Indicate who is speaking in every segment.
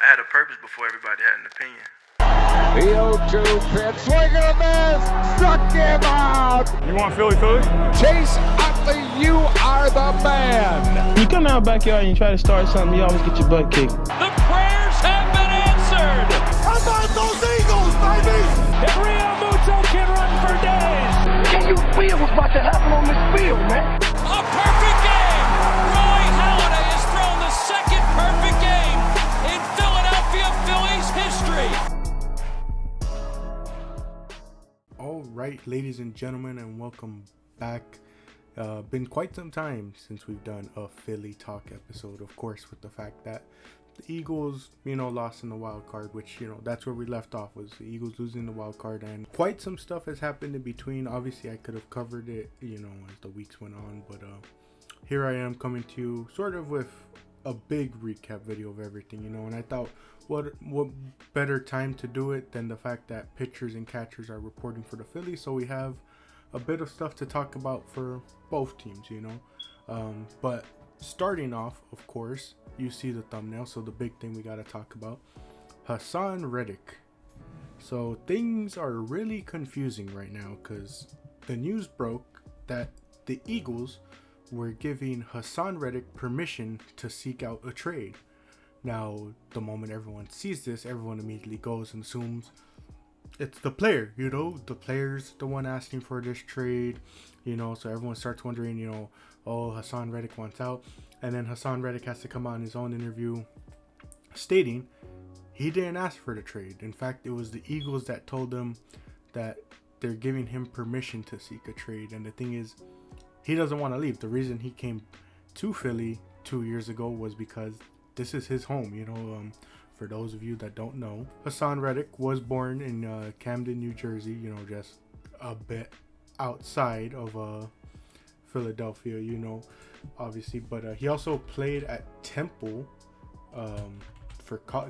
Speaker 1: I had a purpose before everybody had an opinion.
Speaker 2: The 0-2 pitch, swing and a miss, struck him out.
Speaker 3: You want Philly?
Speaker 2: Chase Utley, you are the man.
Speaker 4: You come out backyard and you try to start something, you always get your butt kicked.
Speaker 5: The prayers have been answered.
Speaker 6: How about those Eagles, baby?
Speaker 5: And Rio Muto can run for days.
Speaker 7: Can you feel what's about to happen on this field, man?
Speaker 5: A perfect game. Roy Halladay has thrown the second perfect game in Philadelphia Phillies history.
Speaker 8: All right, ladies and gentlemen, and welcome back. Been quite some time since we've done a Philly talk episode, of course, with the fact that the Eagles, lost in the wild card, which, that's where we left off, was the Eagles losing the wild card, and quite some stuff has happened in between. Obviously, I could have covered it, as the weeks went on, but here I am coming to you sort of with a big recap video of everything, and I thought, what better time to do it than the fact that pitchers and catchers are reporting for the Phillies, so we have a bit of stuff to talk about for both teams, but starting off, of course, you see the thumbnail, so the big thing we got to talk about, Haason Reddick. So things are really confusing right now because the news broke that the Eagles were giving Haason Reddick permission to seek out a trade. Now, the moment everyone sees this, everyone immediately goes and assumes it's the player, the player's the one asking for this trade, so everyone starts wondering, oh, Haason Reddick wants out. And then Haason Reddick has to come out in his own interview stating he didn't ask for the trade. In fact, it was the Eagles that told him that they're giving him permission to seek a trade. And the thing is, he doesn't want to leave. The reason he came to Philly 2 years ago was because this is his home, For those of you that don't know, Haason Reddick was born in Camden, New Jersey, just a bit outside of Philadelphia, obviously. But he also played at Temple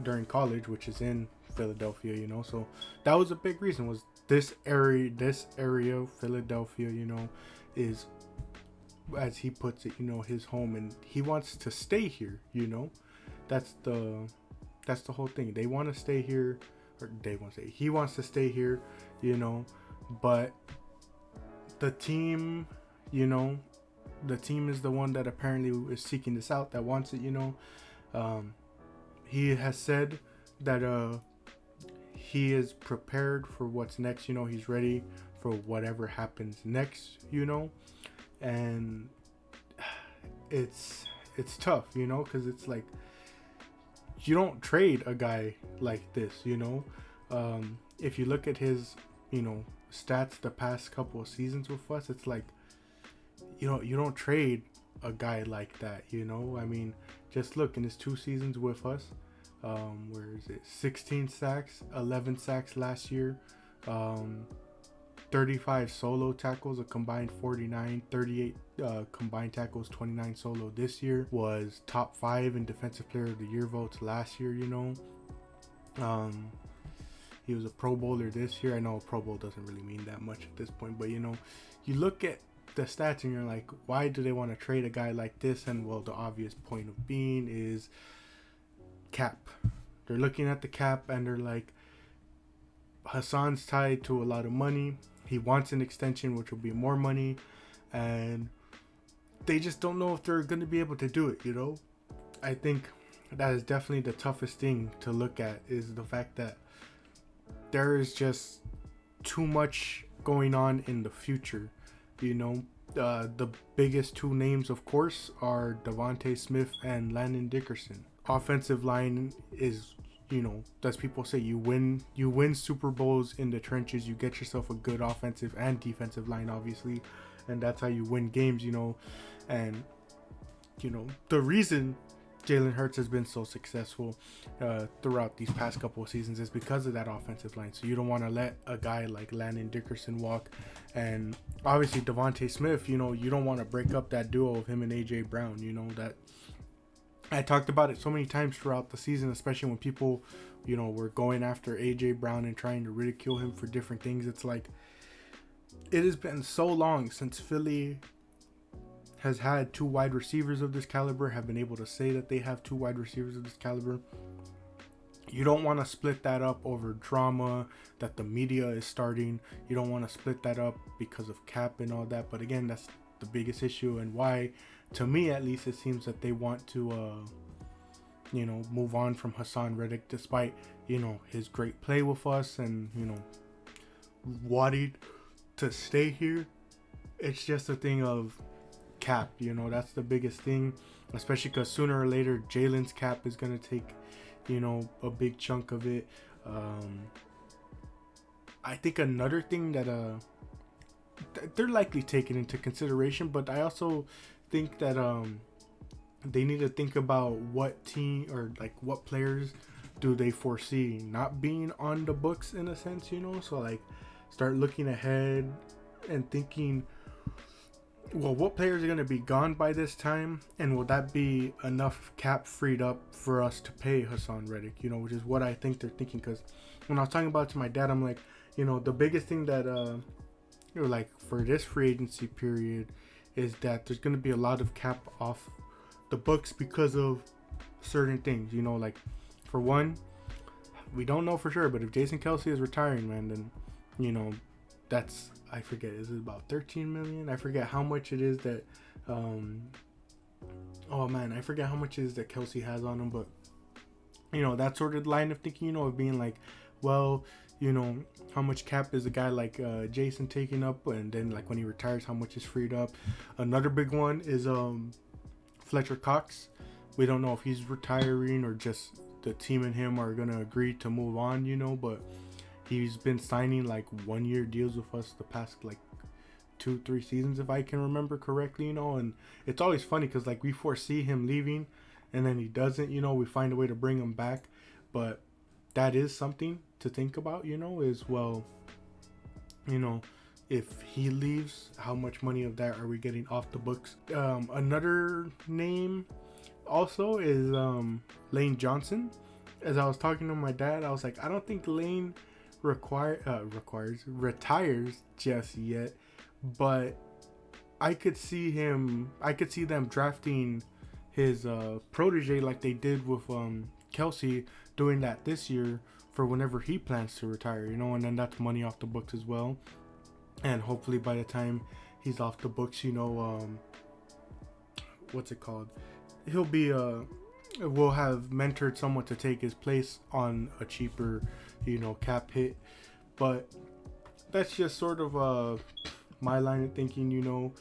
Speaker 8: during college, which is in Philadelphia, So that was a big reason, was this area of Philadelphia, is, as he puts it, his home, and he wants to stay here, That's the whole thing. They want to stay here, or he wants to stay here, but the team, the team is the one that apparently is seeking this out, that wants it, he has said that he is prepared for what's next, he's ready for whatever happens next, and it's tough, because it's like, you don't trade a guy like this, if you look at his, stats the past couple of seasons with us, it's like, you don't trade a guy like that, I mean, just look in his 2 seasons with us, where is it, 16 sacks, 11 sacks last year, 35 solo tackles, a combined 49, 38 combined tackles, 29 solo this year, was top 5 in defensive player of the year votes last year, he was a Pro Bowler this year. I know Pro Bowl doesn't really mean that much at this point, but you look at the stats and you're like, why do they want to trade a guy like this? And well, the obvious point of being is cap. They're looking at the cap and they're like, Haason's tied to a lot of money. He wants an extension, which will be more money, and they just don't know if they're going to be able to do it, I think that is definitely the toughest thing to look at, is the fact that there is just too much going on in the future, The biggest 2 names, of course, are Devontae Smith and Landon Dickerson. Offensive line is, as people say, you win Super Bowls in the trenches. You get yourself a good offensive and defensive line, obviously, and that's how you win games, and the reason Jalen Hurts has been so successful throughout these past couple of seasons is because of that offensive line. So you don't want to let a guy like Landon Dickerson walk, and obviously Devontae Smith, you don't want to break up that duo of him and AJ Brown, that I talked about it so many times throughout the season, especially when people, were going after AJ Brown and trying to ridicule him for different things. It's like, it has been so long since Philly has had 2 wide receivers of this caliber, have been able to say that they have 2 wide receivers of this caliber. You don't want to split that up over drama that the media is starting. You don't want to split that up because of cap and all that. But again, that's the biggest issue, and why, to me at least, it seems that they want to move on from Haason Reddick, despite his great play with us and wanting to stay here. It's just a thing of cap. That's the biggest thing, especially because sooner or later Jalen's cap is going to take a big chunk of it. I think another thing that they're likely taking into consideration, but I also think that they need to think about what team or like what players do they foresee not being on the books in a sense, so like start looking ahead and thinking, well, what players are going to be gone by this time, and will that be enough cap freed up for us to pay Haason Reddick, which is what I think they're thinking. Because when I was talking about it to my dad, I'm like, the biggest thing that like for this free agency period is that there's going to be a lot of cap off the books because of certain things, like for one, we don't know for sure, but if Jason Kelce is retiring, man, then that's, I forget, is it about 13 million? I forget how much it is that I forget how much it is that Kelce has on him, but that sort of line of thinking, of being like, well, how much cap is a guy like Jason taking up, and then like when he retires, how much is freed up. Another big one is Fletcher Cox. We don't know if he's retiring or just the team and him are gonna agree to move on, but he's been signing like 1-year deals with us the past like 2-3 seasons, if I can remember correctly, and it's always funny because like we foresee him leaving and then he doesn't, we find a way to bring him back. But that is something to think about, is, well, if he leaves, how much money of that are we getting off the books? Another name also is Lane Johnson. As I was talking to my dad, I was like, I don't think Lane retires just yet, but I could see them drafting his protege like they did with Kelce, doing that this year for whenever he plans to retire, and then that's money off the books as well. And hopefully by the time he's off the books, what's it called? He'll be will have mentored someone to take his place on a cheaper, cap hit. But that's just sort of my line of thinking,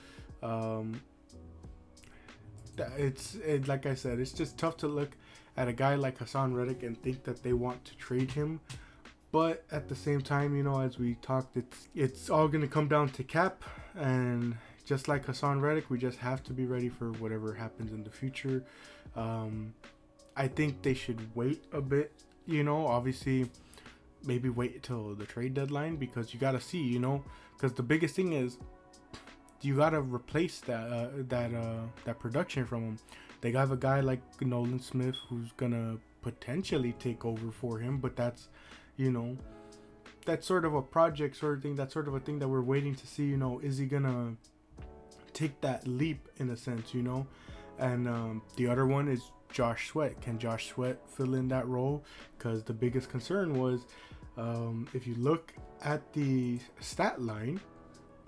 Speaker 8: it's like I said, it's just tough to look at a guy like Haason Reddick and think that they want to trade him. But at the same time, as we talked, it's all going to come down to cap. And just like Haason Reddick, we just have to be ready for whatever happens in the future. I think they should wait a bit, obviously maybe wait till the trade deadline, because you got to see, because the biggest thing is you got to replace that production from him. They have a guy like Nolan Smith who's going to potentially take over for him, but that's, that's sort of a project sort of thing. That's sort of a thing that we're waiting to see, is he going to take that leap in a sense, And the other one is Josh Sweat. Can Josh Sweat fill in that role? Because the biggest concern was, if you look at the stat line,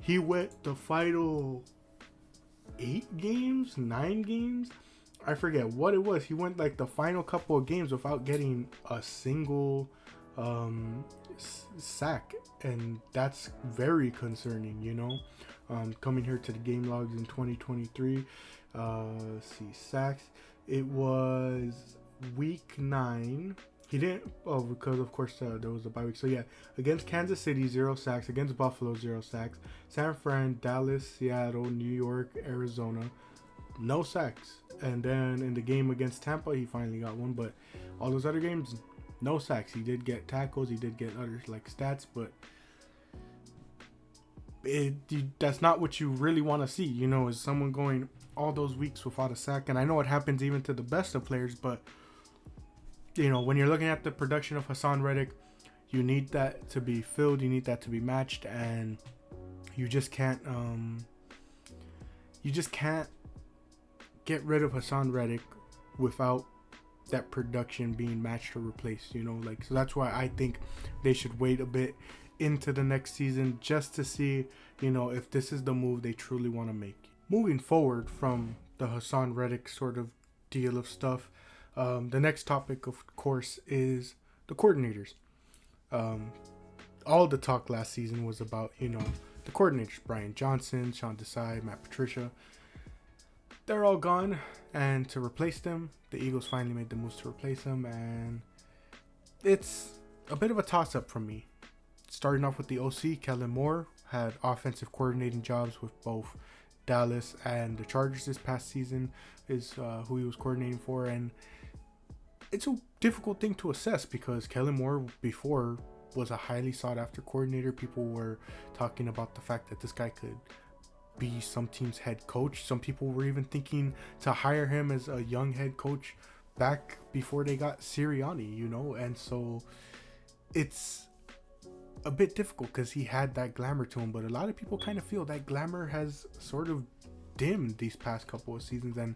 Speaker 8: he went the final 9 games. I forget what it was. He went like the final couple of games without getting a single sack, and that's very concerning, coming here to the game logs in 2023. See, sacks, it was week 9. He didn't, because of course there was a bye week. So yeah, against Kansas City, 0 sacks. Against Buffalo, 0 sacks. San Fran, Dallas, Seattle, New York, Arizona, no sacks. And then in the game against Tampa, he finally got one. But all those other games, no sacks. He did get tackles. He did get other like stats, but that's not what you really want to see. Is someone going all those weeks without a sack. And I know it happens even to the best of players, but when you're looking at the production of Haason Reddick, you need that to be filled, you need that to be matched, and you just can't get rid of Haason Reddick without that production being matched or replaced, you know, like, so that's why I think they should wait a bit into the next season just to see, you know, if this is the move they truly want to make. Moving forward from the Haason Reddick sort of deal of stuff, the next topic, of course, is the coordinators. All the talk last season was about, you know, the coordinators, Brian Johnson, Sean Desai, Matt Patricia. They're all gone, and to replace them, the Eagles finally made the moves to replace them, and it's a bit of a toss-up from me. Starting off with the OC, Kellen Moore had offensive coordinating jobs with both Dallas and the Chargers this past season, is who he was coordinating for, and it's a difficult thing to assess because Kellen Moore before was a highly sought after coordinator. People were talking about the fact that this guy could be some team's head coach. Some people were even thinking to hire him as a young head coach back before they got Sirianni, you know, and so it's a bit difficult because he had that glamour to him, but a lot of people kind of feel that glamour has sort of dimmed these past couple of seasons, and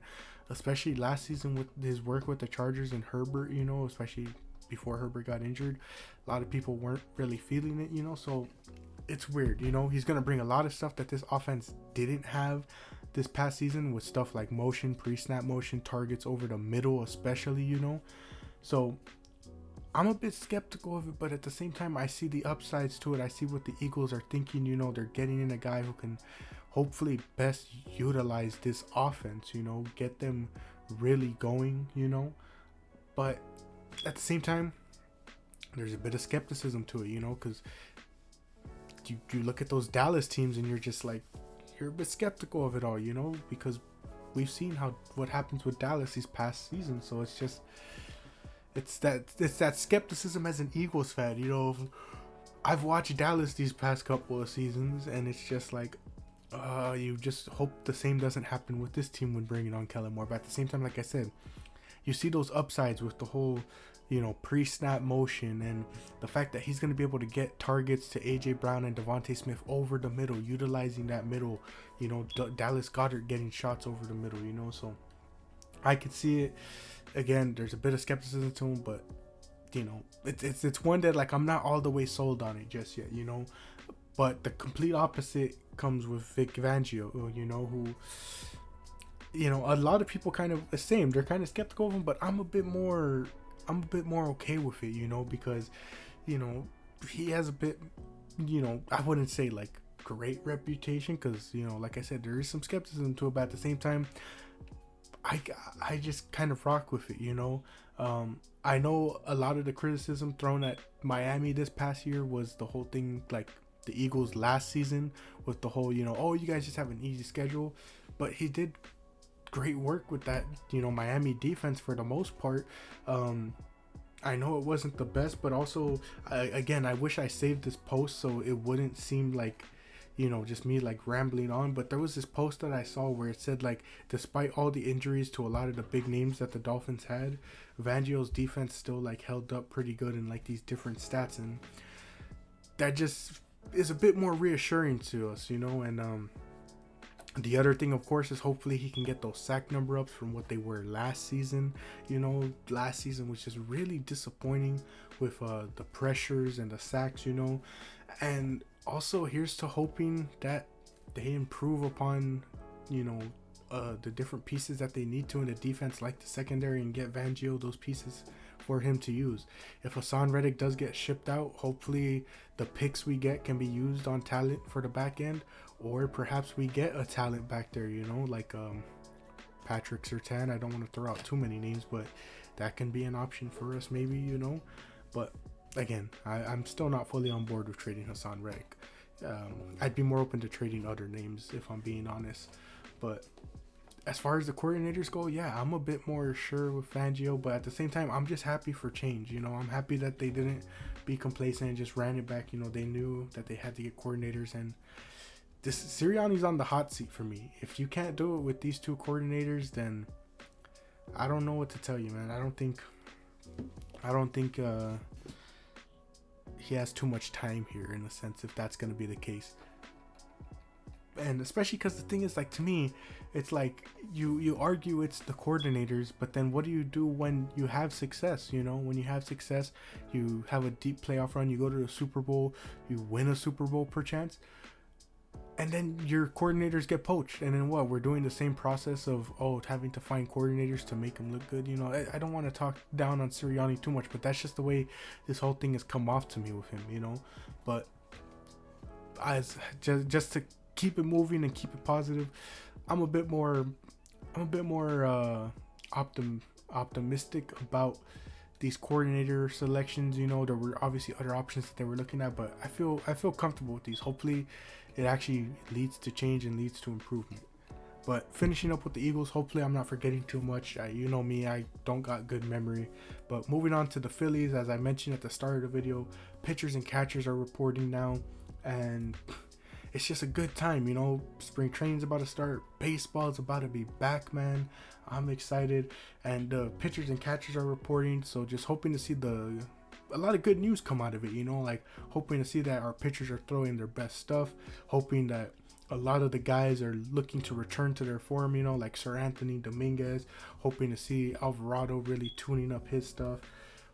Speaker 8: especially last season with his work with the Chargers and Herbert, you know, especially before Herbert got injured, a lot of people weren't really feeling it, you know, so it's weird, you know. He's going to bring a lot of stuff that this offense didn't have this past season, with stuff like motion, pre-snap motion, targets over the middle especially, you know, so I'm a bit skeptical of it, but at the same time, I see the upsides to it. I see what the Eagles are thinking, you know, they're getting in a guy who can hopefully best utilize this offense, you know, get them really going, you know, but at the same time, there's a bit of skepticism to it, you know, because you look at those Dallas teams and you're just like, you're a bit skeptical of it all, you know, because we've seen what happens with Dallas these past seasons. So it's just, it's that skepticism as an Eagles fan, you know. I've watched Dallas these past couple of seasons, and it's just like, you just hope the same doesn't happen with this team when bringing on Kellen Moore. But at the same time, like I said, you see those upsides with the whole, you know, pre-snap motion and the fact that he's going to be able to get targets to A.J. Brown and Devontae Smith over the middle, utilizing that middle, you know, Dallas Goedert getting shots over the middle, you know. So I could see it. Again, there's a bit of skepticism to him, but, you know, it's one that, like, I'm not all the way sold on it just yet, you know. But the complete opposite comes with Vic Fangio, you know, who, you know, a lot of people kind of the same. They're kind of skeptical of him, but I'm a bit more okay with it, you know, because, you know, he has a bit, you know, I wouldn't say like great reputation, because, you know, like I said, there is some skepticism to it, but at the same time, I just kind of rock with it, you know. I know a lot of the criticism thrown at Miami this past year was the whole thing, like the Eagles last season with the whole, you know, oh, you guys just have an easy schedule, but he did great work with that, you know, Miami defense for the most part. I know it wasn't the best, but also, again, I wish I saved this post so it wouldn't seem like, you know, just me like rambling on, but there was this post that I saw where it said, like, despite all the injuries to a lot of the big names that the Dolphins had, Fangio's defense still like held up pretty good in like these different stats, and that just is a bit more reassuring to us, you know. And the other thing, of course, is hopefully he can get those sack number ups from what they were last season. You know, last season was just really disappointing with the pressures and the sacks, you know. And also, here's to hoping that they improve upon, you know, the different pieces that they need to in the defense, like the secondary, and get Fangio those pieces for him to use. If Haason Reddick does get shipped out, hopefully the picks we get can be used on talent for the back end, or perhaps we get a talent back there, you know, like Patrick Surtain. I don't want to throw out too many names, but that can be an option for us maybe, you know. But again, I'm still not fully on board with trading Haason Reddick. I'd be more open to trading other names if I'm being honest. But as far as the coordinators go, yeah, I'm a bit more sure with Fangio, but at the same time, I'm just happy for change. You know, I'm happy that they didn't be complacent and just ran it back. You know, they knew that they had to get coordinators, and this Sirianni's on the hot seat for me. If you can't do it with these two coordinators, then I don't know what to tell you, man. I don't think he has too much time here, in a sense, if that's going to be the case. And especially because the thing is, like, to me, it's like you argue it's the coordinators, but then what do you do when you have success? You know, when you have success, you have a deep playoff run, you go to the Super Bowl, you win a Super Bowl perchance, and then your coordinators get poached. And then what? We're doing the same process of having to find coordinators to make them look good. You know, I don't want to talk down on Sirianni too much, but that's just the way this whole thing has come off to me with him. You know, but as just to keep it moving and keep it positive, I'm a bit more optimistic about these coordinator selections. You know, there were obviously other options that they were looking at, but I feel comfortable with these. Hopefully it actually leads to change and leads to improvement. But finishing up with the Eagles, hopefully I'm not forgetting too much. You know me, I don't got good memory. But moving on to the Phillies, as I mentioned at the start of the video, pitchers and catchers are reporting now, and it's just a good time. You know, spring training's about to start, baseball's about to be back, man. I'm excited, and the pitchers and catchers are reporting, so just hoping to see a lot of good news come out of it. You know, like hoping to see that our pitchers are throwing their best stuff, hoping that a lot of the guys are looking to return to their form, you know, like Sir Anthony Dominguez, hoping to see Alvarado really tuning up his stuff,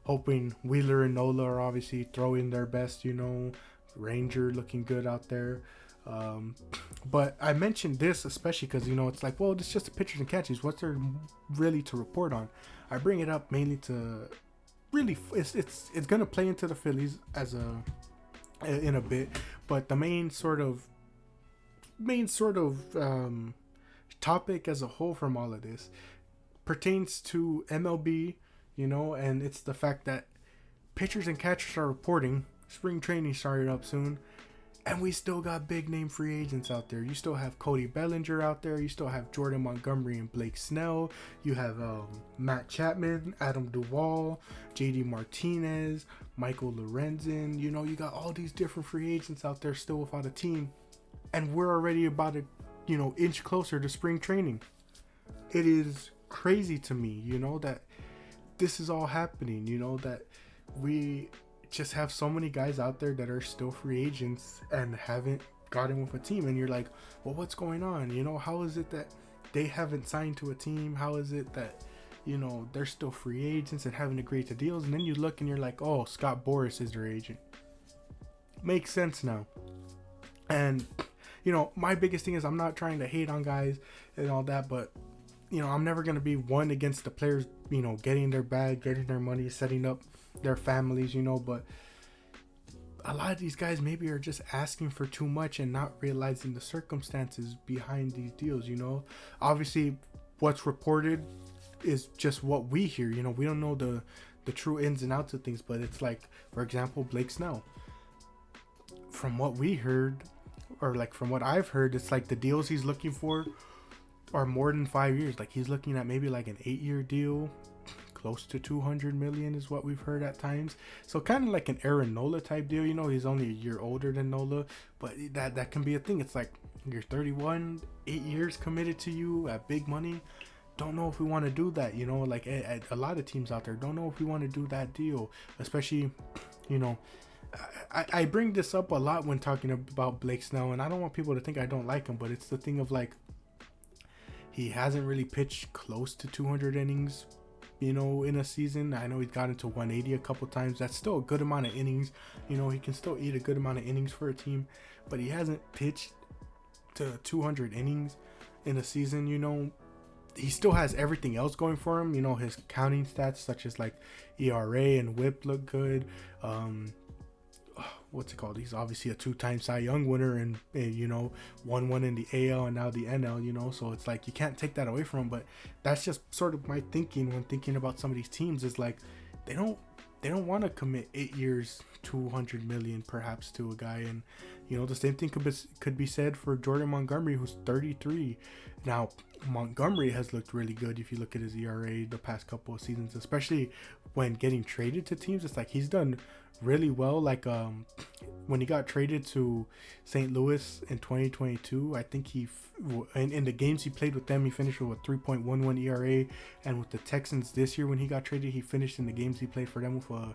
Speaker 8: hoping Wheeler and Nola are obviously throwing their best, you know, Ranger looking good out there. But I mentioned this especially because, you know, it's like, well, it's just the pitchers and catchers. What's there really to report on? I bring it up mainly to really, it's gonna play into the Phillies in a bit, but the main sort of topic as a whole from all of this pertains to MLB, you know, and it's the fact that pitchers and catchers are reporting spring training started up soon, and we still got big name free agents out there. You still have Cody Bellinger out there. You still have Jordan Montgomery and Blake Snell. You have Matt Chapman, Adam Duvall, JD Martinez, Michael Lorenzen. You know, you got all these different free agents out there still without a team, and we're already about to, you know, inch closer to spring training. It is crazy to me, you know, that this is all happening. You know, that we just have so many guys out there that are still free agents and haven't gotten with a team, and you're like, well, what's going on? You know, how is it that they haven't signed to a team? How is it that, you know, they're still free agents and having to agree to deals? And then you look and you're like, oh, Scott Boras is their agent. Makes sense now. And, you know, my biggest thing is, I'm not trying to hate on guys and all that, but, you know, I'm never going to be one against the players, you know, getting their bag, getting their money, setting up their families, you know, but a lot of these guys maybe are just asking for too much and not realizing the circumstances behind these deals, you know. Obviously, what's reported is just what we hear, you know. We don't know the true ins and outs of things, but it's like, for example, Blake Snell. From what we heard, or like from what I've heard, it's like the deals he's looking for are more than 5 years. Like he's looking at maybe like an 8-year deal, close to 200 million is what we've heard at times. So kind of like an Aaron Nola type deal, you know. He's only a year older than Nola, but that can be a thing. It's like, you're 31, 8 years committed to you at big money. Don't know if we want to do that, you know. Like a lot of teams out there don't know if we want to do that deal, especially, you know. I bring this up a lot when talking about Blake Snell, and I don't want people to think I don't like him, but it's the thing of like, he hasn't really pitched close to 200 innings, you know, in a season. I know he's gotten to 180 a couple times. That's still a good amount of innings. You know, he can still eat a good amount of innings for a team, but he hasn't pitched to 200 innings in a season, you know. He still has everything else going for him. You know, his counting stats such as like ERA and WHIP look good. What's it called? He's obviously a 2-time Cy Young winner, and you know, won one in the AL and now the NL, you know, so it's like you can't take that away from him. But that's just sort of my thinking when thinking about some of these teams, is like they don't want to commit 8 years, 200 million perhaps to a guy. And you know, the same thing could be said for Jordan Montgomery, who's 33 now. Montgomery has looked really good if you look at his ERA the past couple of seasons, especially when getting traded to teams. It's like he's done really well. Like when he got traded to St. Louis in 2022, I think in the games he played with them, he finished with a 3.11 ERA, and with the Texans this year when he got traded, he finished in the games he played for them with a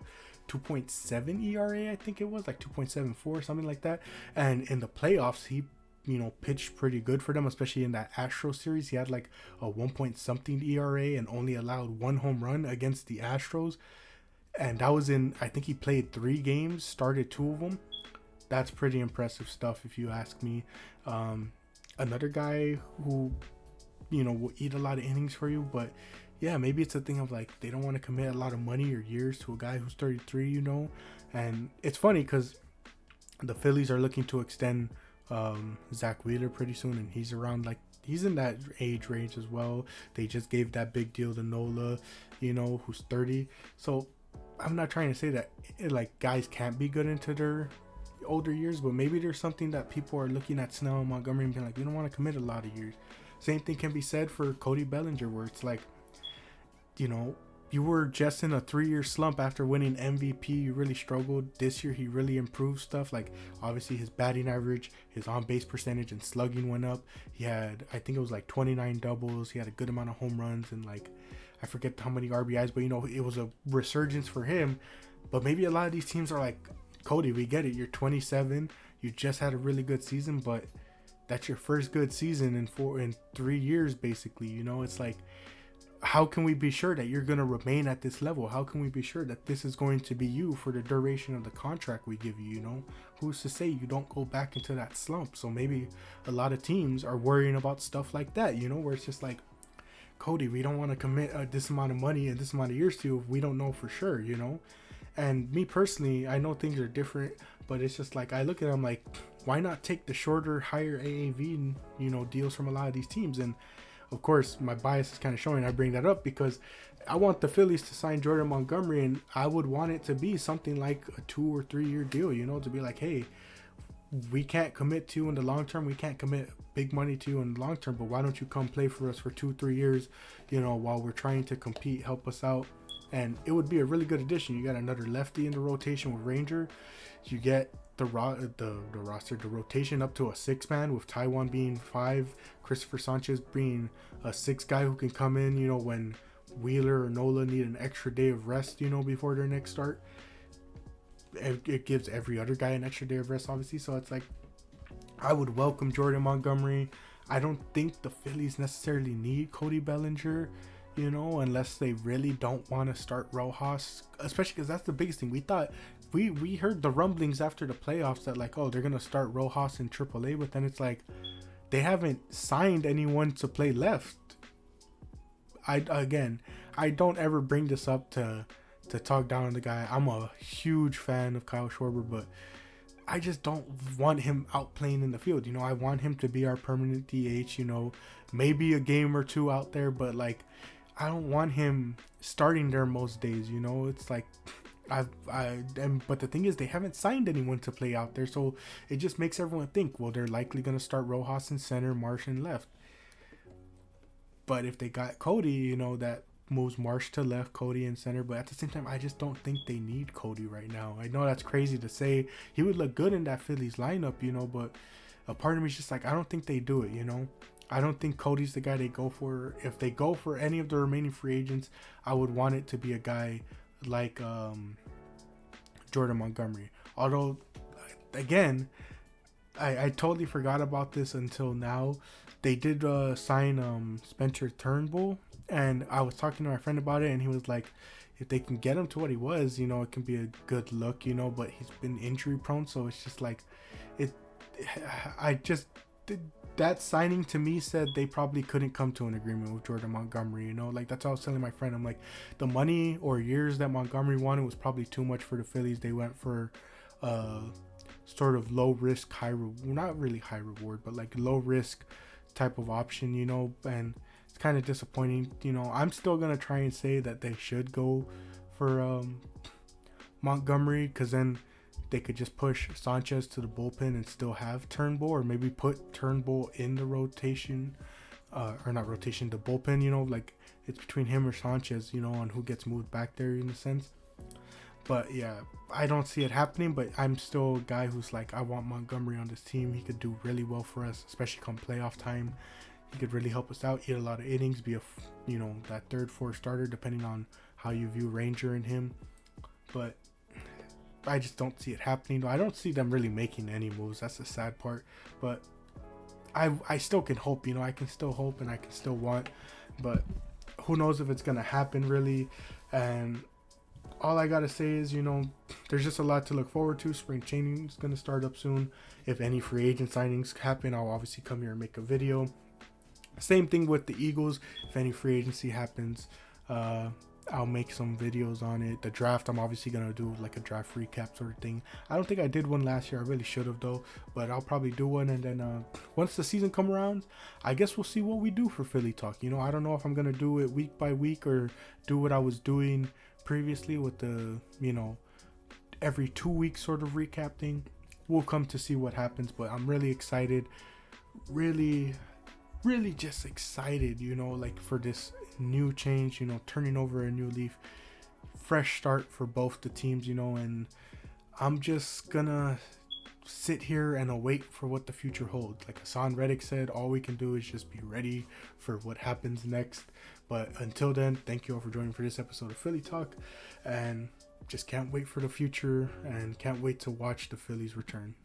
Speaker 8: 2.7 ERA, I think it was like 2.74, something like that. And in the playoffs, he pitched pretty good for them, especially in that Astros series. He had like a 1 point something ERA and only allowed 1 home run against the Astros. And that was I think he played 3 games, started 2 of them. That's pretty impressive stuff, if you ask me. Another guy who, will eat a lot of innings for you, but yeah, maybe it's a thing of like they don't want to commit a lot of money or years to a guy who's 33, And it's funny because the Phillies are looking to extend Zach Wheeler pretty soon, and he's in that age range as well. They just gave that big deal to Nola, who's 30. So I'm not trying to say that like guys can't be good into their older years, but maybe there's something that people are looking at Snell and Montgomery and being like, we don't want to commit a lot of years. Same thing can be said for Cody Bellinger, where it's like, you were just in a 3-year slump after winning MVP. You really struggled. This year, he really improved stuff. Like, obviously, his batting average, his on-base percentage, and slugging went up. He had, I think it was like 29 doubles. He had a good amount of home runs and like, I forget how many RBIs, but it was a resurgence for him. But maybe a lot of these teams are like, Cody, we get it. You're 27. You just had a really good season, but that's your first good season in 3 years, basically. It's like, how can we be sure that you're going to remain at this level? How can we be sure that this is going to be you for the duration of the contract we give you? Who's to say you don't go back into that slump? So maybe a lot of teams are worrying about stuff like that, where it's just like, Cody, we don't want to commit this amount of money and this amount of years to if we don't know for sure, And me personally, I know things are different, but it's just like I look at them like, why not take the shorter, higher AAV, deals from a lot of these teams? And of course, my bias is kind of showing. I bring that up because I want the Phillies to sign Jordan Montgomery, and I would want it to be something like a 2 or 3 year deal, to be like, hey, we can't commit to you in the long term. We can't commit big money to you in the long term, but why don't you come play for us for 2-3 years, while we're trying to compete, help us out. And it would be a really good addition. You got another lefty in the rotation with Ranger. You get the rotation up to a 6-man with Taiwan being 5, Christopher Sanchez being a 6 guy who can come in, when Wheeler or Nola need an extra day of rest, before their next start. It gives every other guy an extra day of rest, obviously. So it's like, I would welcome Jordan Montgomery. I don't think the Phillies necessarily need Cody Bellinger, unless they really don't want to start Rojas, especially because that's the biggest thing. We thought we heard the rumblings after the playoffs that like, oh, they're gonna start Rojas in AAA, but then it's like they haven't signed anyone to play left. I don't ever bring this up to talk down on the guy. I'm a huge fan of Kyle Schwarber, but I just don't want him out playing in the field. I want him to be our permanent DH, maybe a game or 2 out there, but like, I don't want him starting there most days, It's like, but the thing is, they haven't signed anyone to play out there, so it just makes everyone think, well, they're likely going to start Rojas in center, Marsh in left. But if they got Cody, that moves Marsh to left, Cody in center. But at the same time, I just don't think they need Cody right now. I know that's crazy to say. He would look good in that Phillies lineup, but a part of me is just like, I don't think they do it, I don't think Cody's the guy they go for. If they go for any of the remaining free agents, I would want it to be a guy like Jordan Montgomery. Although, again, I totally forgot about this until now. They did sign Spencer Turnbull, and I was talking to my friend about it, and he was like, if they can get him to what he was, it can be a good look, but he's been injury prone, so it's just like, that signing to me said they probably couldn't come to an agreement with Jordan Montgomery, like that's what I was telling my friend. I'm like, the money or years that Montgomery wanted was probably too much for the Phillies. They went for sort of low risk, not really high reward, but like low risk type of option, and it's kind of disappointing. I'm still gonna try and say that they should go for Montgomery, because then they could just push Sanchez to the bullpen and still have Turnbull, or maybe put Turnbull in the rotation, or not rotation, the bullpen, like it's between him or Sanchez, on who gets moved back there in a sense. But yeah, I don't see it happening, but I'm still a guy who's like, I want Montgomery on this team. He could do really well for us, especially come playoff time. He could really help us out, eat a lot of innings, be that 3rd, 4th starter, depending on how you view Ranger and him. But I just don't see it happening. I don't see them really making any moves. That's the sad part. But I still can hope, you know, I can still hope and I can still want, but who knows if it's going to happen really. And all I got to say is, you know, there's just a lot to look forward to. Spring training is going to start up soon. If any free agent signings happen, I'll obviously come here and make a video. Same thing with the Eagles. If any free agency happens, I'll make some videos on it. The draft, I'm obviously going to do like a draft recap sort of thing. I don't think I did one last year. I really should have though, but I'll probably do one. And then once the season come around, I guess we'll see what we do for Philly Talk. You know, I don't know if I'm going to do it week by week or do what I was doing previously with the, you know, every 2 weeks sort of recap thing. We'll come to see what happens, but I'm really excited. Really just excited, you know, like for this new change, you know, turning over a new leaf, fresh start for both the teams, you know. And I'm just gonna sit here and await for what the future holds. Like Haason Reddick said, all we can do is just be ready for what happens next. But until then, thank you all for joining for this episode of Philly Talk, and just can't wait for the future and can't wait to watch the Phillies return.